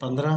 15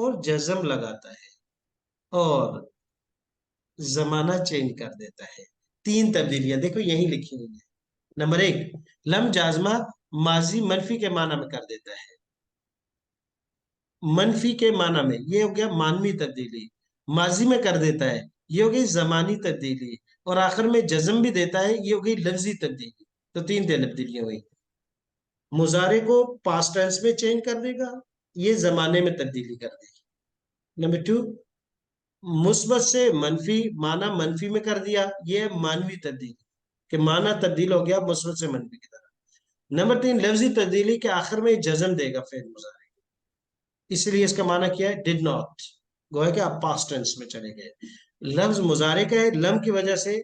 اور جزم لگاتا ہے اور زمانہ چینج کر دیتا ہے. تین تبدیلیاں دیکھو یہیں لکھی ہوئی ہیں. نمبر ایک، لم جازمہ ماضی منفی کے معنی میں کر دیتا ہے. منفی کے معنی میں یہ ہو گیا مانوی تبدیلی. ماضی میں کر دیتا ہے، یہ ہو گئی زمانی تبدیلی. اور آخر میں جزم بھی دیتا ہے، یہ ہو گئی لفظی تبدیلی. تو تین تبدیلیاں ہوئی. مضارع کو پاسٹ ٹینس میں چینج کر دے گا، یہ زمانے میں تبدیلی کر دے گی. نمبر ٹو، مثبت سے منفی معنی منفی میں کر دیا، یہ ہے مانوی تبدیلی کہ معنی تبدیل ہو گیا مثبت سے منفی کی طرف. نمبر تین، لفظی تبدیلی کے آخر میں جزم دے گا فعل مضارع، اس لیے اس کا معنی کیا ہے ڈڈ ناٹ، گویا کہ آپ پاسٹ ٹینس میں چلے گئے. لفظ مضارع کا ہے، لم کی وجہ سے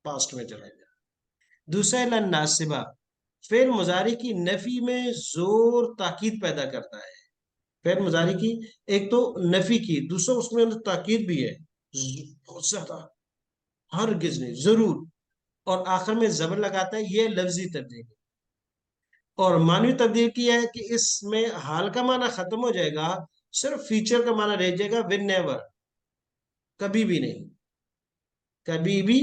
پاسٹ میں چلا گیا. دوسرا ہے لن ناسبہ، فعل مضارع کی نفی میں زور تاکید پیدا کرتا ہے. فعل مضارع کی ایک تو نفی کی، دوسرا اس میں تاکید بھی ہے بہت زیادہ، ہرگز نہیں، ضرور، اور آخر میں زبر لگاتا ہے، یہ لفظی تبدیلی. اور معنوی تبدیل کیا ہے کہ اس میں حال کا معنی ختم ہو جائے گا، صرف فیچر کا معنی رہ جائے گا، ول نیور، کبھی بھی نہیں، کبھی بھی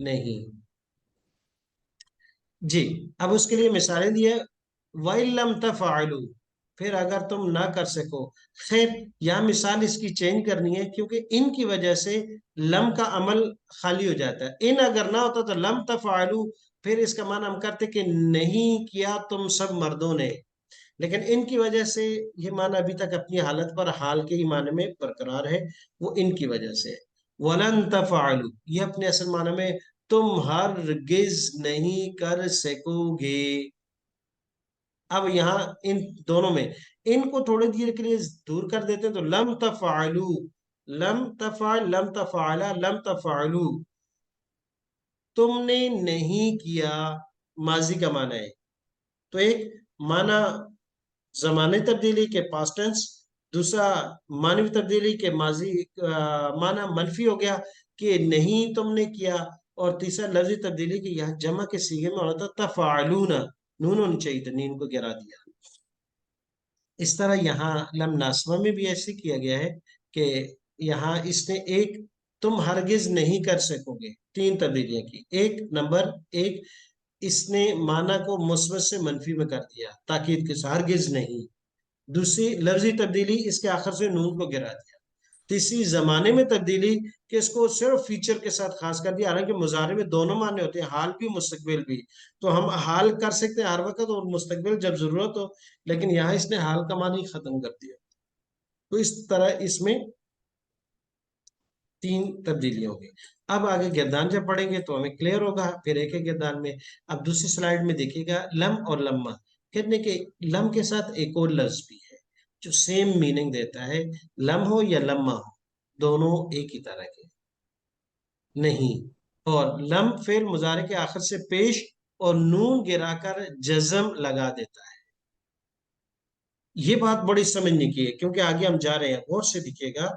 نہیں. جی، اب اس کے لیے مثالیں دی ہے. وَإِن لَمْ تَفْعَلُوا، پھر اگر تم نہ کر سکو. خیر یہاں مثال اس کی چینج کرنی ہے کیونکہ ان کی وجہ سے لم کا عمل خالی ہو جاتا ہے. ان اگر نہ ہوتا تو لم تفعلوا، پھر اس کا معنی ہم کرتے کہ نہیں کیا تم سب مردوں نے، لیکن ان کی وجہ سے یہ معنی ابھی تک اپنی حالت پر حال کے ہی معنی میں برقرار ہے، وہ ان کی وجہ سے. وَلَن تَفْعَلُوا، یہ اپنے اصل معنی میں تم ہرگز نہیں کر سکو گے. اب یہاں ان دونوں میں ان کو تھوڑی دیر کے لیے دور کر دیتے ہیں تو لم تفعلوا، لم تفعل، لم تفعلا، لم تفعلوا، تم نے نہیں کیا، ماضی کا معنی ہے. تو ایک معنی زمانے تبدیلی کے پاسٹ ٹینس، دوسرا معنوی تبدیلی کے ماضی معنی منفی ہو گیا کہ نہیں تم نے کیا، اور تیسرا لفظی تبدیلی کی یہاں جمع کے صیغے میں ہونا تھا تفعلون، نون ہونی چاہیے تھی، نین کو گرا دیا. اس طرح یہاں لم ناسبہ میں بھی ایسے کیا گیا ہے کہ یہاں اس نے ایک تم ہرگز نہیں کر سکو گے، تین تبدیلیاں کی. ایک، نمبر ایک، اس نے معنی کو مثبت سے منفی میں کر دیا تاکید کے ساتھ، ہرگز نہیں. دوسری لفظی تبدیلی، اس کے آخر سے نون کو گرا دیا. تیسری زمانے میں تبدیلی کہ اس کو صرف فیچر کے ساتھ خاص کر دیا، حالانکہ مضارع میں دونوں معنی ہوتے ہیں، حال بھی مستقبل بھی، تو ہم حال کر سکتے ہیں ہر وقت اور مستقبل جب ضرورت ہو، لیکن یہاں اس نے حال کا معنی ختم کر دیا. تو اس طرح اس میں تین تبدیلیاں ہوگی. اب آگے گردان جب پڑھیں گے تو ہمیں کلیئر ہوگا پھر ایک ایک گردان میں. اب دوسری سلائیڈ میں دیکھیے گا لم اور لمہ، کہنے کے لم کے ساتھ ایک اور لفظ بھی ہے جو سیم میننگ دیتا ہے. لم ہو یا لمہ ہو، دونوں ایک ہی طرح کے نہیں. اور لم فعل مضارع کے آخر سے پیش اور نون گرا کر جزم لگا دیتا ہے. یہ بات بڑی سمجھنے کی ہے کیونکہ آگے ہم جا رہے ہیں، غور سے دیکھیے گا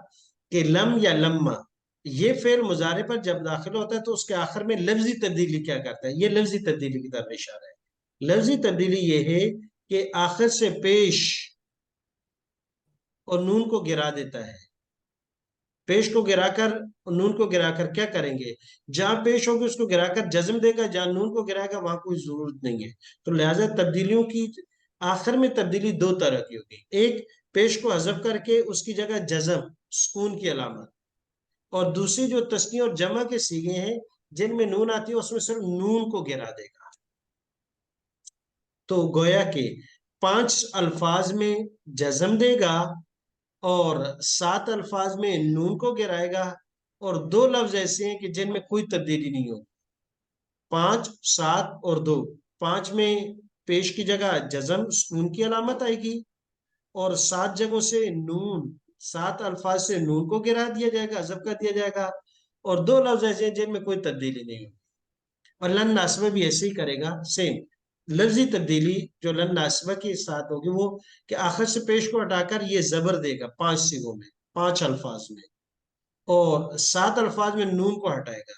کہ لم یا لمہ یہ فعل مضارع پر جب داخل ہوتا ہے تو اس کے آخر میں لفظی تبدیلی کیا کرتا ہے، یہ لفظی تبدیلی کی طرف اشارہ ہے. لفظی تبدیلی یہ ہے کہ آخر سے پیش اور نون کو گرا دیتا ہے. پیش کو گرا کر نون کو گرا کر کیا کریں گے، جہاں پیش ہوگی اس کو گرا کر جزم دے گا، جہاں نون کو گرائے گا وہاں کوئی ضرورت نہیں ہے. تو لہذا تبدیلیوں کی آخر میں تبدیلی دو طرح کی ہوگی. ایک، پیش کو حذف کر کے اس کی جگہ جزم، سکون کی علامت، اور دوسری جو تثنیہ اور جمع کے صیغے ہیں جن میں نون آتی ہے اس میں صرف نون کو گرا دے گا. تو گویا کہ 5 الفاظ میں جزم دے گا اور 7 الفاظ میں نون کو گرائے گا، اور 2 لفظ ایسے ہیں کہ جن میں کوئی تبدیلی نہیں ہوگی. 5، 7 اور 2. 5 میں پیش کی جگہ جزم سکون کی علامت آئے گی، اور 7 جگہوں سے نون، 7 الفاظ سے نون کو گرا دیا جائے گا، حذف کر دیا جائے گا، اور 2 لفظ ایسے ہیں جن میں کوئی تبدیلی نہیں ہوگی. اور لن ناسبہ بھی ایسے ہی کرے گا، سیم لفظی تبدیلی جو لن ناسبہ کے ساتھ ہوگی وہ کہ آخر سے پیش کو ہٹا کر یہ زبر دے گا 5 صیغوں میں، 5 الفاظ میں، اور 7 الفاظ میں نون کو ہٹائے گا.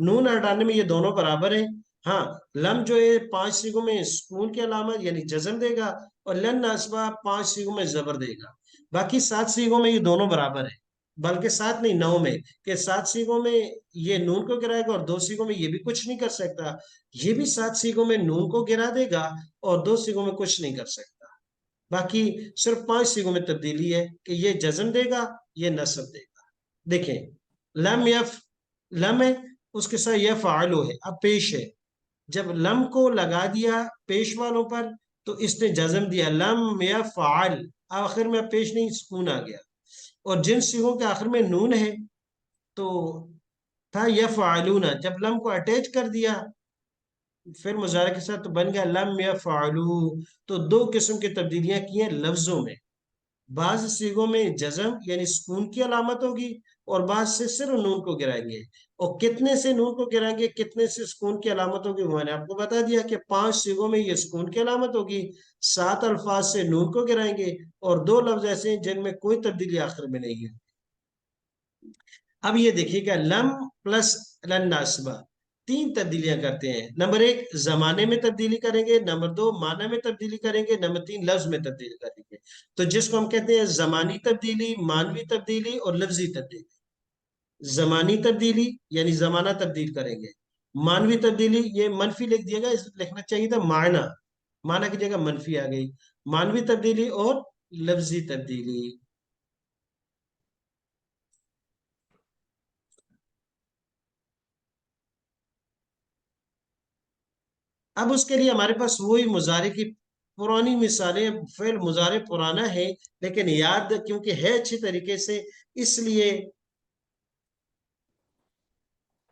نون ہٹانے میں یہ دونوں برابر ہیں، ہاں، لم جو ہے 5 سیغوں میں سکون کی علامت یعنی جزم دے گا، اور لن ناسبہ 5 سیغوں میں زبر دے گا۔ باقی 7 سیغوں میں یہ دونوں برابر ہے، بلکہ 7 نہیں 9 میں، کہ 7 سیغوں میں یہ نون کو گرائے گا اور 2 سیغوں میں یہ بھی کچھ نہیں کر سکتا، یہ بھی 7 سیغوں میں نون کو گرا دے گا اور 2 سیغوں میں کچھ نہیں کر سکتا۔ باقی صرف 5 سیغوں میں تبدیلی ہے کہ یہ جزم دے گا، یہ نصب دے گا۔ دیکھیں، لم یف، لم ہے، اس کے ساتھ یفعلو ہے، اب پیش ہے، جب لم کو لگا دیا پیش والوں پر تو اس نے جزم دیا لم یفعل، آخر میں پیش نہیں سکون آ گیا، اور جن سیغوں کے آخر میں نون ہے تو تھا یفعلون، جب لم کو اٹیچ کر دیا پھر مضارع کے ساتھ تو بن گیا لم یفعلوا۔ تو 2 قسم کی تبدیلیاں کی ہیں لفظوں میں، بعض سیغوں میں جزم یعنی سکون کی علامت ہوگی اور بعض سے صرف نون کو گرائیں گے، اور کتنے سے نون کو گرائیں گے کتنے سے سکون کی علامت ہوگی وہ میں نے آپ کو بتا دیا کہ 5 سیغوں میں یہ سکون کی علامت ہوگی، 7 الفاظ سے نون کو گرائیں گے، اور 2 لفظ ایسے ہیں جن میں کوئی تبدیلی آخر میں نہیں ہے۔ اب یہ دیکھیے گا لم پلس لن ناسبہ 3 تبدیلیاں کرتے ہیں، نمبر 1 زمانے میں تبدیلی کریں گے، نمبر 2 معنی میں تبدیلی کریں گے، نمبر 3 لفظ میں تبدیلی کریں گے۔ تو جس کو ہم کہتے ہیں زمانی تبدیلی، معنوی تبدیلی اور لفظی تبدیلی۔ زمانی تبدیلی یعنی زمانہ تبدیل کریں گے، معنوی تبدیلی یہ منفی لکھ دیا گا، اس لکھنا چاہیے تھا معنی، معنی کی جگہ منفی آ گئی، معنوی تبدیلی اور لفظی تبدیلی۔ اب اس کے لیے ہمارے پاس وہی مضارع کی پرانی مثالیں، فعل مضارع پرانا ہے لیکن یاد کیونکہ ہے اچھی طریقے سے، اس لیے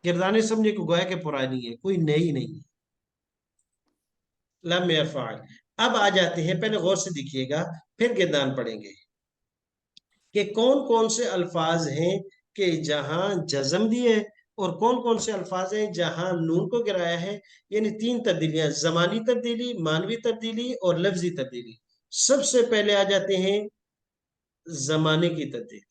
گردانے سمجھے کو گویا کہ پرانی ہے، کوئی نئی نہیں ہے۔ لم یفعل، اب آ جاتے ہیں، پہلے غور سے دیکھیے گا پھر گردان پڑھیں گے کہ کون کون سے الفاظ ہیں کہ جہاں جزم دیے اور کون کون سے الفاظ ہیں جہاں نون کو گرایا ہے، یعنی 3 تبدیلیاں، زمانی تبدیلی، معنوی تبدیلی اور لفظی تبدیلی۔ سب سے پہلے آ جاتے ہیں زمانے کی تبدیلی۔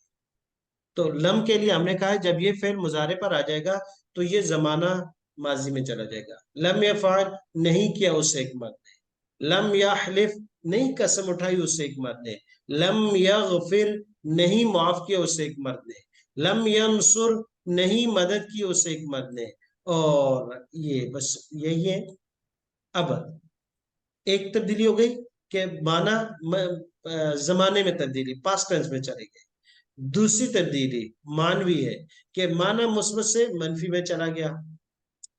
تو لم کے لیے ہم نے کہا جب یہ فعل مضارع پر آ جائے گا تو یہ زمانہ ماضی میں چلا جائے گا۔ لم یفعل، نہیں کیا اس سے ایک مرد نے، لم یحلف، نہیں قسم اٹھائی اس سے ایک مرد نے، لم یغفر، نہیں معاف کیا اس سے ایک مرد نے، لم ینصر، نہیں مدد کی اس سے ایک مرد نے، اور یہ بس یہی ہے۔ اب ایک تبدیلی ہو گئی کہ معنی زمانے میں تبدیلی، پاسٹ ٹینس میں چلے گئے۔ دوسری تبدیلی معنوی ہے کہ معنی مثبت سے منفی میں چلا گیا۔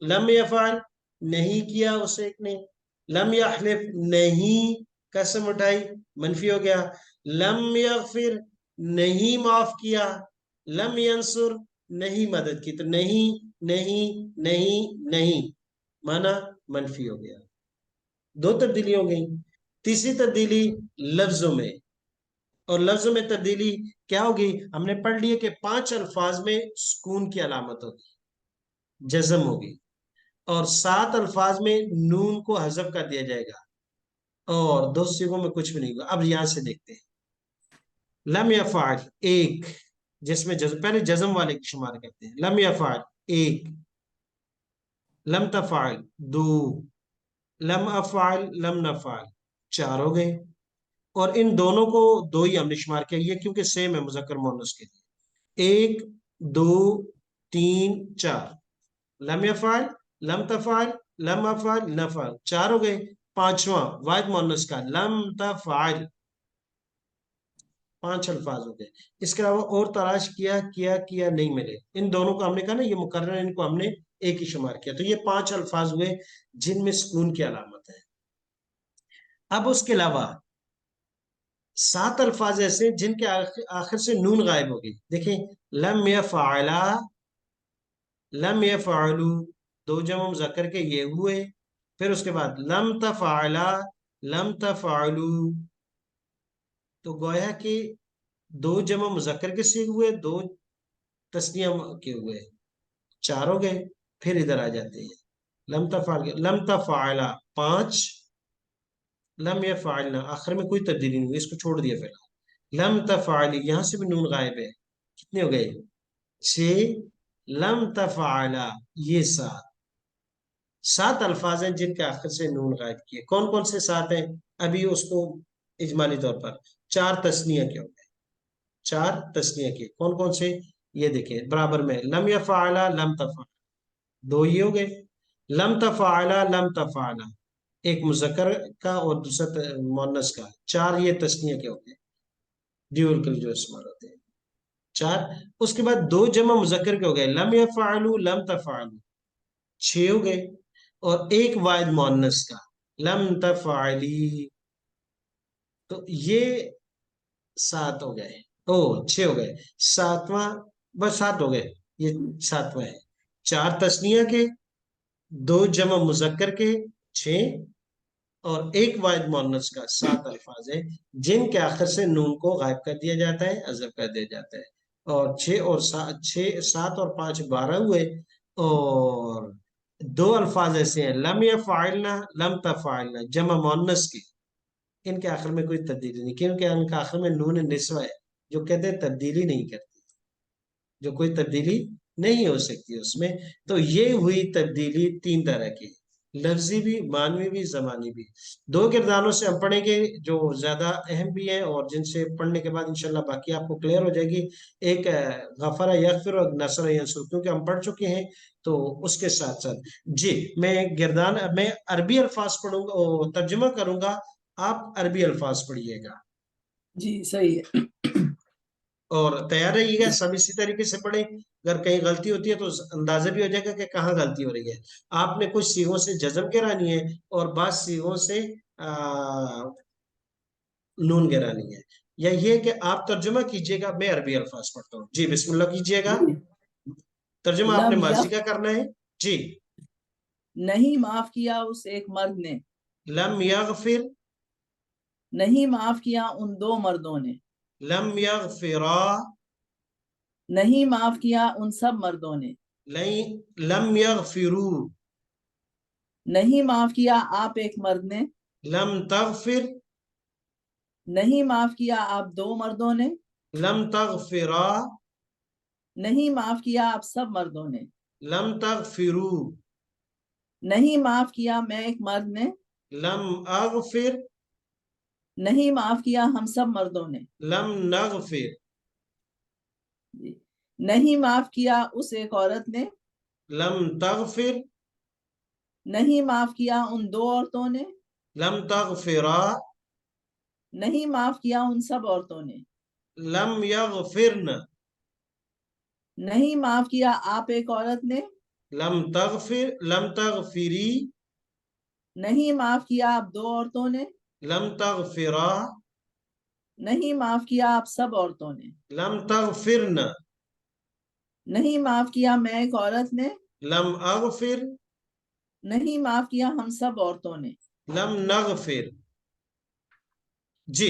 لم یفعل، نہیں کیا اسے ایک نے، لم یحلف، نہیں قسم اٹھائی، منفی ہو گیا، لم یغفر، نہیں معاف کیا، لم ینصر، نہیں مدد کی، تو نہیں نہیں نہیں نہیں، معنی منفی ہو گیا۔ 2 تبدیلی ہو گئی۔ تیسری تبدیلی لفظوں میں، اور لفظوں میں تبدیلی کیا ہوگی، ہم نے پڑھ لیے کہ 5 الفاظ میں سکون کی علامت ہوگی، جزم ہوگی، اور 7 الفاظ میں نون کو حذف کر دیا جائے گا، اور 2 سیغوں میں کچھ بھی نہیں ہوگا۔ اب یہاں سے دیکھتے ہیں لم یفعل ایک، جس میں جزم، پہلے جزم والے کی شمار کرتے ہیں، لم یفعل ایک، لم تفعل دو، لم افعل لم نفعل 4 ہو گئے، اور ان دونوں کو 2 ہی ہم نے شمار کیا، یہ کیونکہ سیم ہے مذکر مؤنث کے لیے، 1 2 3 4، لم یفعل، لم تفعل، لم افعل، نفعل 4 ہو گئے۔ پانچواں واحد مؤنث کا لم تفعل، 5 الفاظ ہو گئے۔ اس کے علاوہ اور تلاش کیا نہیں ملے، ان دونوں کو ہم نے کہا نا یہ مقرر، ان کو ہم نے ایک ہی شمار کیا، تو یہ 5 الفاظ ہوئے جن میں سکون کی علامت ہے۔ اب اس کے علاوہ 7 الفاظ ایسے جن کے آخر سے نون غائب ہوگی، دیکھیں لم یفعلا، لم یفعلوا، 2 جمع مذکر کے یہ ہوئے، پھر اس کے بعد لم تفعلا، لم تفعلوا، تو گویا کہ 2 جمع مذکر کے سیغ ہوئے، 2 تثنیہ کے ہوئے، 4 ہو گئے۔ پھر ادھر آ جاتے ہیں لم تفعل، لم تفعلا 5، لم یفعلنا آخر میں کوئی تبدیلی نہیں ہوئی، اس کو چھوڑ دیا فی الحال، لم تفعلی یہاں سے بھی نون غائب ہے، کتنے ہو گئے 6، لم تفعلا یہ 7، 7 الفاظ ہیں جن کے آخر سے نون غائب کیے. کون کون سے 7 ہیں؟ ابھی اس کو اجمالی طور پر 4 تثنیہ کے ہو گئے. 4 تثنیہ کے کون کون سے؟ یہ دیکھیں برابر میں، لم یفعل لم تفعل، 2 یہ ہو گئے. لم تفعل لم تفعل، ایک مذکر کا اور دوسرا مؤنث کا. 4 یہ تثنیہ کے ہو گئے، ڈیول کے جو استعمال ہوتے ہیں 4. اس کے بعد 2 جمع مذکر کے ہو گئے، لم یفعلوا لم تفعلوا، 6 ہو گئے. اور ایک واحد مؤنث کا، لم تفعلی، تو یہ 7 ہو گئے. 6 ہو گئے. 7واں، بس 7 ہو گئے. یہ 7واں ہے. 4 تثنیہ کے، 2 جمع مذکر کے 6، اور ایک واحد مؤنث کا 7 الفاظ ہیں جن کے آخر سے نون کو غائب کر دیا جاتا ہے، حذف کر دیا جاتا ہے. اور 7 اور 5 12 ہوئے. اور 2 الفاظ ایسے ہیں، لم یفعلنا لم تفعلنا، جمع مؤنث کے، ان کے آخر میں کوئی تبدیلی نہیں، کیونکہ ان کے آخر میں نون نسوہ ہے، جو کہتے ہیں تبدیلی نہیں کرتی، جو کوئی تبدیلی نہیں ہو سکتی اس میں. تو یہ ہوئی تبدیلی 3 طرح کی، لفظی بھی، معنوی بھی، زمانی بھی. 2 کرداروں سے ہم پڑھیں گے جو زیادہ اہم بھی ہیں، اور جن سے پڑھنے کے بعد انشاءاللہ باقی آپ کو کلیئر ہو جائے گی. ایک غفر یغفر اور نصر ینصر، کیونکہ ہم پڑھ چکے ہیں. تو اس کے ساتھ ساتھ جی میں عربی الفاظ پڑھوں گا، ترجمہ کروں گا، آپ عربی الفاظ پڑھیے گا. جی صحیح ہے. اور تیار رہیے گا، سب اسی طریقے سے پڑھیں. اگر کہیں غلطی ہوتی ہے تو اندازہ بھی ہو جائے گا کہ کہاں غلطی ہو رہی ہے. آپ نے کچھ سیغوں سے جزم گرانی ہے، اور بعض سیغوں سے نون گرانی ہے. یا یہ کہ آپ ترجمہ کیجئے گا، میں عربی الفاظ پڑھتا ہوں. جی بسم اللہ کیجئے گا. جی. ترجمہ آپ نے لم ماضی یف کا کرنا ہے. جی. نہیں معاف کیا اس ایک مرد نے، لم یغفر، نہیں معاف کیا ان 2 مردوں نے، لم یغفرا، نہیں معاف کیا ان سب مردوں نے، لم یغفرو، نہیں معاف کیا آپ ایک مرد نے، لم تغفر، نہیں معاف کیا آپ 2 مردوں نے، لم تغفرا، نہیں معاف کیا آپ سب مردوں نے، لم تغفرو، نہیں معاف کیا میں ایک مرد نے، لم اغفر، نہیں معاف کیا ہم سب مردوں نے، لم نغفر، نہیں معاف کیا اس ایک عورت نے، لم تغفر، نہیں معاف کیا ان 2 عورتوں نے، لم تغفرا، نہیں معاف کیا ان سب عورتوں نے، لم یغفرن، نہیں معاف کیا آپ ایک عورت نے، لم تغفر، لم تغفری، نہیں معاف کیا آپ 2 عورتوں نے، لم تغفرا، نہیں معاف کیا آپ سب عورتوں نے، لم تغفرن، نہیں معاف کیا میں ایک عورت نے، لم اغفر، نہیں معاف کیا ہم سب عورتوں نے. لم نغفر. جی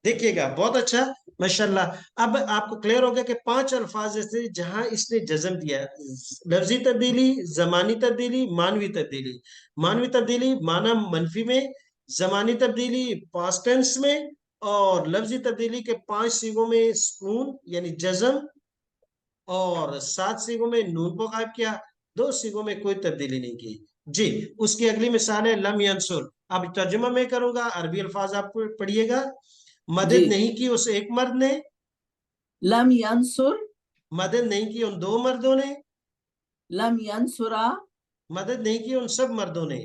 دیکھیے گا، بہت اچھا، ماشاءاللہ. اب آپ کو کلیئر ہوگا کہ 5 الفاظ ایسے جہاں اس نے جزم دیا: لفظی تبدیلی، زمانی تبدیلی، معنوی تبدیلی. معنوی تبدیلی معنی منفی میں، زمانی تبدیلی پاسٹ ٹینس میں، اور لفظی تبدیلی کے 5 صیغوں میں سکون یعنی جزم، اور 7 صیغوں میں نون کو غائب کیا، 2 صیغوں میں کوئی تبدیلی نہیں کی. جی اس کی اگلی مثال ہے لم ینصر. اب ترجمہ میں کروں گا، عربی الفاظ آپ پڑھیے گا. مدد جی. نہیں کی اس ایک مرد نے، لم ینصر، مدد نہیں کی ان 2 مردوں نے، لم ینصرا، مدد نہیں کی ان سب مردوں نے،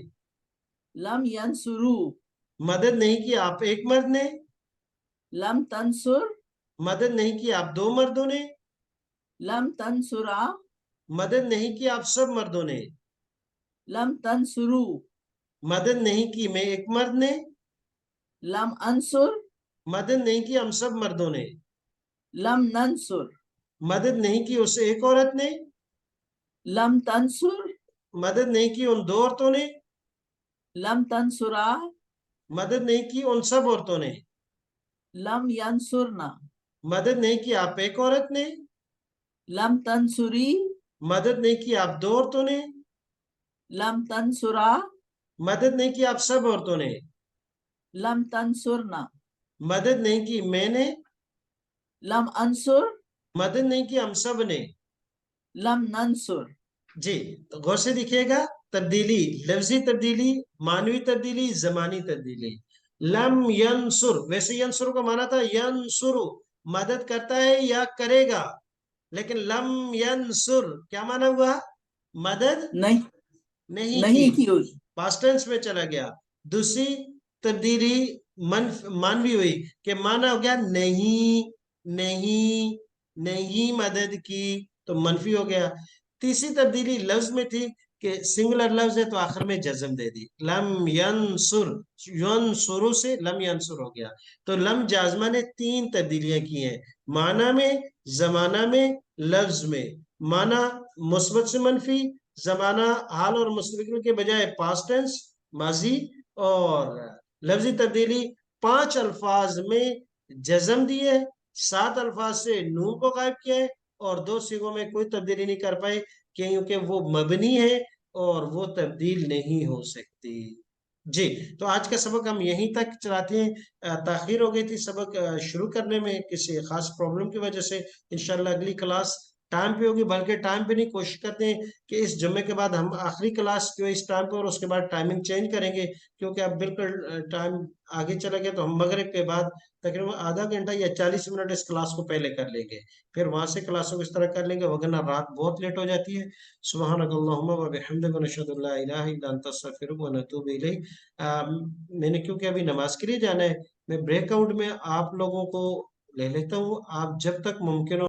لم ینصرو، مدد نہیں کی آپ ایک مرد نے، لم تنصر، مدد نہیں کی آپ 2 مردوں نے، لم تنصرا، مدد نہیں کی آپ سب مردوں نے، لم تنصرو، مدد نہیں کی میں ایک مرد نے، لم انصر، مدد نہیں کی ہم سب مردوں نے، لم ننصر، مدد نہیں کی اس ایک عورت نے، لم تنصر، مدد نہیں کی ان 2 عورتوں نے، لم تنصرا، مدد نہیں کی ان سب عورتوں نے، لم ینصرنا، مدد نہیں کی آپ ایک عورت نے، لم تنصری، مدد نہیں کی آپ 2 عورتوں نے، لم تنصرا، مدد نہیں کی آپ سب عورتوں نے، لم تنصرنا، مدد نہیں کی میں نے، لم انصر، مدد نہیں کی ہم سب نے. لم ننصر. جی تو غور سے دیکھیے گا، تبدیلی، لفظی تبدیلی، معنوی تبدیلی، زمانی تبدیلی. لم ینصر، ویسے ینصر کا معنی تھا ینصر، مدد کرتا ہے یا کرے گا، لیکن لم ینصر کیا معنی ہوا؟ مدد نہیں نہیں کی، نہیں کی ہوئی. پاسٹ ٹینس میں چلا گیا. دوسری تبدیلی مانوی ہوئی کہ معنی ہو گیا نہیں، نہیں، نہیں مدد کی، تو منفی ہو گیا. تیسری تبدیلی لفظ میں تھی کہ سنگولر لفظ ہے تو آخر میں جزم دے دی، لم ینصر، ینصرو سے لم ینصر ہو گیا. تو لم جازمہ نے 3 تبدیلیاں کی ہیں، معنی میں، زمانہ میں، لفظ میں. معنی مثبت سے منفی، زمانہ حال اور مستقبل کے بجائے پاسٹ ٹینس ماضی، اور لفظی تبدیلی 5 الفاظ میں جزم دیے، 7 الفاظ سے نون کو غائب کیا ہے، اور 2 صیغوں میں کوئی تبدیلی نہیں کر پائے کیونکہ وہ مبنی ہے اور وہ تبدیل نہیں ہو سکتی. جی تو آج کا سبق ہم یہیں تک چلاتے ہیں. تاخیر ہو گئی تھی سبق شروع کرنے میں کسی خاص پرابلم کی وجہ سے. انشاءاللہ اگلی کلاس ٹائم پہ ہوگی، بلکہ ٹائم پہ نہیں، کوشش کرتے ہیں کہ اس جمعے کے بعد ہم آخری کلاس جو اس ٹائم پہ اور اس کے بعد ٹائمنگ چینج کریں گے، کیونکہ اب بالکل ٹائم آگے چلا گیا. تو ہم مغرب کے بعد تقریباً آدھا گھنٹہ یا 40 منٹ اس کلاس کو پہلے کر لیں گے، پھر وہاں سے کلاسوں کو اس طرح کر لیں گے، وگرنہ رات بہت لیٹ ہو جاتی ہے. سبحانک اللہم و بحمدک نشہد ان لا الہ الا انت نستغفرک و نتوب الیک. میں نے کیونکہ ابھی نماز کے لیے جانا ہے، میں بریک آؤٹ میں آپ لوگوں کو لے لیتا ہوں. آپ جب تک ممکن ہو